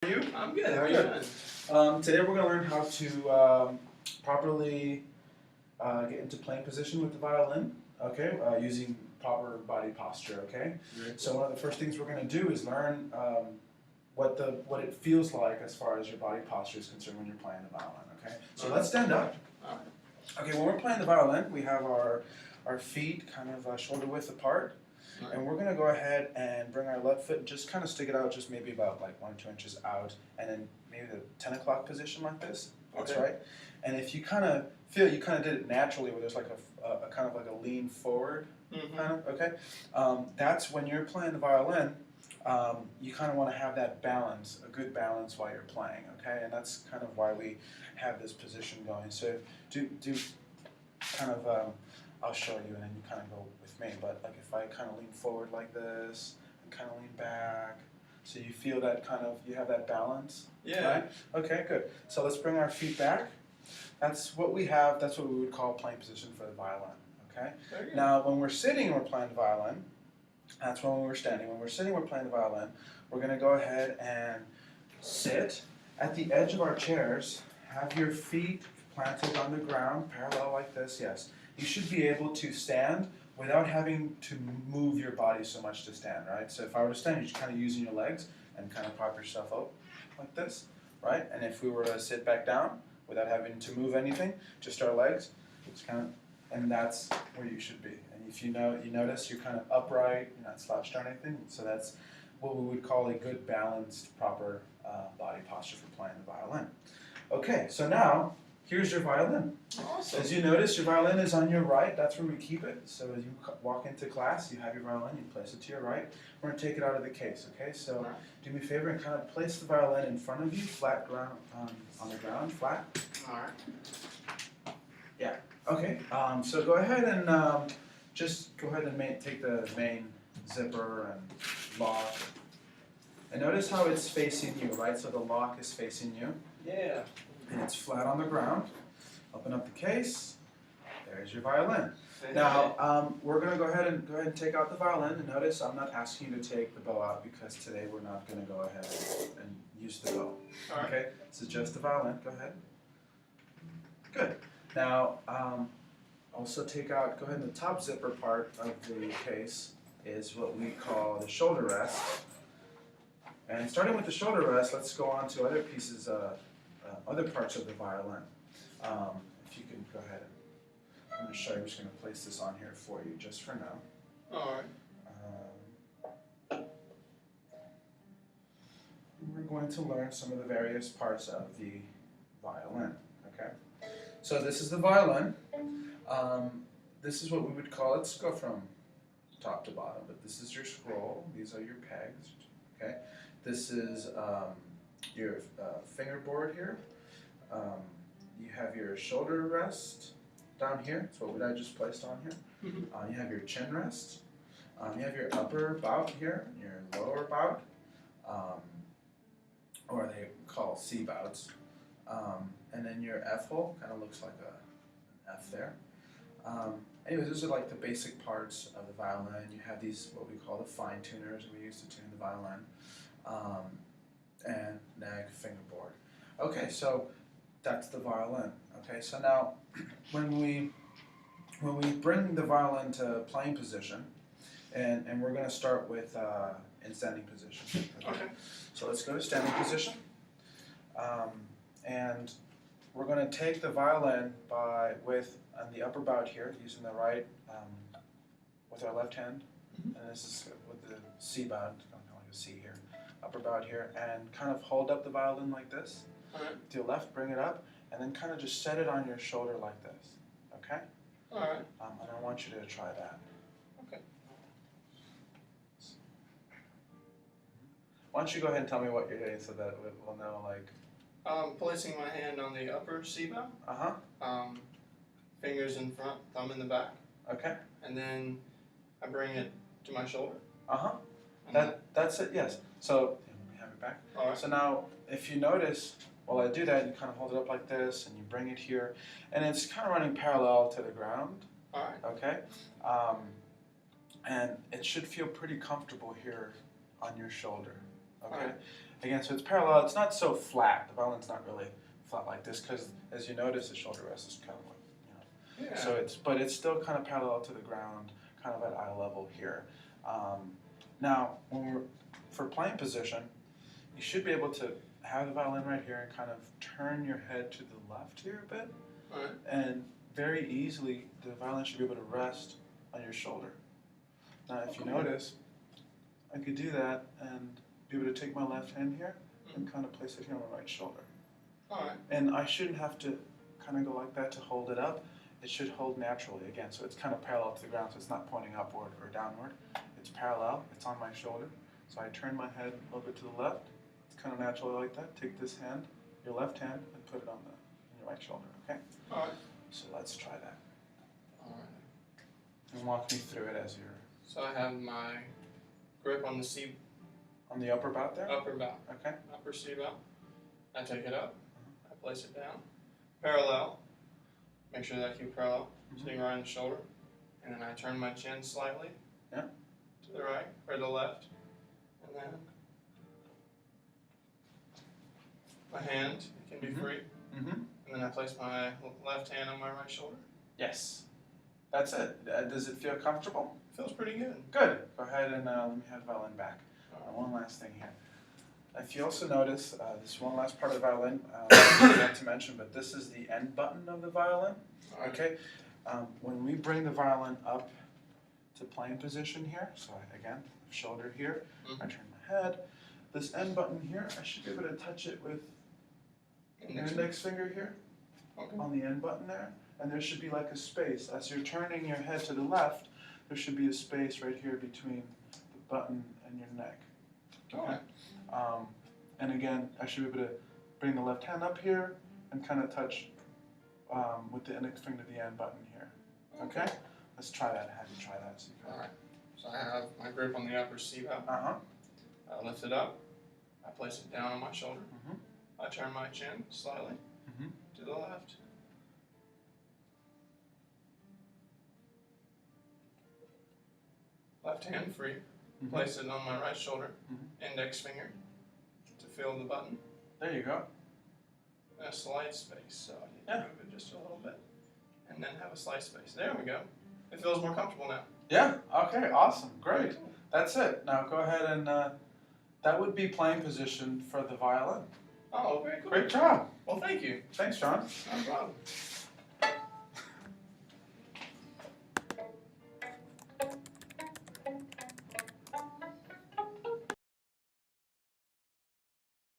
You? I'm good. How are you Good. doing? Today we're going to learn how to properly get into playing position with the violin, okay, using proper body posture, okay? So one of the first things we're going to do is learn what it feels like as far as your body posture is concerned when you're playing the violin, okay? So let's stand up. Alright. Okay, when we're playing the violin, we have our feet kind of shoulder width apart. And we're going to go ahead and bring our left foot and just kind of stick it out just maybe about like 1 or 2 inches out, and then maybe the 10 o'clock position like this. That's Okay. right. And if you kind of feel you kind of did it naturally where there's like a kind of like a lean forward kind of, okay? That's when you're playing the violin, you kind of want to have that balance, a good balance while you're playing, okay? And that's kind of why we have this position going. So do kind of, I'll show you and then you kind of go with me, but like if I kind of lean forward like this and kind of lean back, so you feel that kind of, you have that balance, Yeah. right? Okay, good. So let's bring our feet back. That's what we have, that's what we would call playing position for the violin, okay? Very good. Now when we're sitting and we're playing the violin, that's when we're standing. When we're sitting, we're playing the violin. We're going to go ahead and sit at the edge of our chairs, have your feet planted on the ground, parallel like this, yes. You should be able to stand without having to move your body so much to stand, right? So if I were to stand, you're just kind of using your legs and kind of prop yourself up like this, right? And if we were to sit back down without having to move anything, just our legs, just kind of, and that's where you should be. And if you notice you're kind of upright, you're not slouched or anything, so that's what we would call a good balanced, proper body posture for playing the violin. Okay, so now, here's your violin. Awesome. As you notice, your violin is on your right. That's where we keep it. So as you walk into class, you have your violin, you place it to your right. We're going to take it out of the case, okay? So do me a favor and kind of place the violin in front of you, flat ground, on the ground, flat. Alright. Yeah, okay. So go ahead and just go ahead and take the main zipper and lock. And notice how it's facing you, right? So the lock is facing you. Yeah. And it's flat on the ground. Open up the case. There's your violin. Now we're going to go ahead and take out the violin. And notice I'm not asking you to take the bow out because today we're not going to go ahead and use the bow. Alright. Okay. This is just the violin. Go ahead. Good. Now also take out. Go ahead and the top zipper part of the case is what we call the shoulder rest. And starting with the shoulder rest, let's go on to other pieces. Other parts of the violin. If you can go ahead and I'm going to show you. I'm just going to place this on here for you just for now. Alright. We're going to learn some of the various parts of the violin. Okay. So this is the violin. This is what we would call. Let's go from top to bottom. But this is your scroll. These are your pegs. Okay. This is your fingerboard here. You have your shoulder rest down here. That's what I just placed on here. You have your chin rest. You have your upper bout here, your lower bout, or they call C bouts. And then your F hole kind of looks like an F there. Anyways, those are like the basic parts of the violin. You have these, what we call the fine tuners we use to tune the violin. And neck, fingerboard. Okay, so that's the violin. Okay, so now when we bring the violin to playing position, and we're going to start with in standing position. Okay. So let's go to standing position, and we're going to take the violin on the upper bout here, using the right with our left hand, and this is with the C bout, kind of like a C here. Upper bout here, and kind of hold up the violin like this. Alright. To your left, bring it up, and then kind of just set it on your shoulder like this. Okay? Alright. And I want you to try that. Okay. Why don't you go ahead and tell me what you're doing so that we'll know, like. Placing my hand on the upper C-bow. Fingers in front, thumb in the back. Okay. And then I bring it to my shoulder. That's it. Yes. So let me have it back. Alright. So now, if you notice, while I do that, you kind of hold it up like this, and you bring it here, and it's kind of running parallel to the ground. Alright. Okay. And it should feel pretty comfortable here on your shoulder. Okay. Alright. Again, so it's parallel. It's not so flat. The violin's not really flat like this because, as you notice, the shoulder rest is kind of like, Yeah. so but it's still kind of parallel to the ground, kind of at eye level here. Now, for playing position, you should be able to have the violin right here and kind of turn your head to the left here a bit, Alright. and very easily the violin should be able to rest on your shoulder. Now, if you notice, I could do that and be able to take my left hand here and kind of place it here on my right shoulder. Alright. And I shouldn't have to kind of go like that to hold it up. It should hold naturally again, so it's kind of parallel to the ground, so it's not pointing upward or downward. It's parallel, it's on my shoulder. So I turn my head a little bit to the left. It's kind of naturally like that. Take this hand, your left hand, and put it on your right shoulder, okay? Alright. So let's try that. Alright. And walk me through it as you're So I have my grip on the C on the upper bout there. upper bow, Okay. upper C bow. I take it up, I place it down, parallel. Make sure that I keep it parallel, sitting right on the shoulder, and then I turn my chin slightly. Yeah. To the right or the left, and then my hand can be free, Mm-hmm. and then I place my left hand on my right shoulder. Yes. That's it. Does it feel comfortable? Feels pretty good. Good. Go ahead and let me have the violin back. One last thing here. If you also notice, this one last part of the violin, I forgot to mention, but this is the end button of the violin. Okay. When we bring the violin up to playing position here, so again, shoulder here, I turn my head. This end button here, I should be able to touch it with your index finger here Okay. on the end button there, and there should be like a space. As you're turning your head to the left, there should be a space right here between the button and your neck. Okay. And again, I should be able to bring the left hand up here and kind of touch with the index finger the end button here. Okay? Let's try that. Have you try that? So you Alright. So I have my grip on the upper C bow. Uh-huh. I lift it up. I place it down on my shoulder. Mhm. I turn my chin slightly Mhm. to the left. Left hand free. Mhm. Place it on my right shoulder. Mhm. Index finger to feel the button. There you go. And a slight space, so I need Yeah. to move it just a little bit. And then have a slight space. There we go. It feels more comfortable now. Yeah. Okay. Awesome. Great. That's it. Now go ahead and that would be playing position for the violin. Oh, very cool. Great job. Well, thank you. Thanks, John. No problem.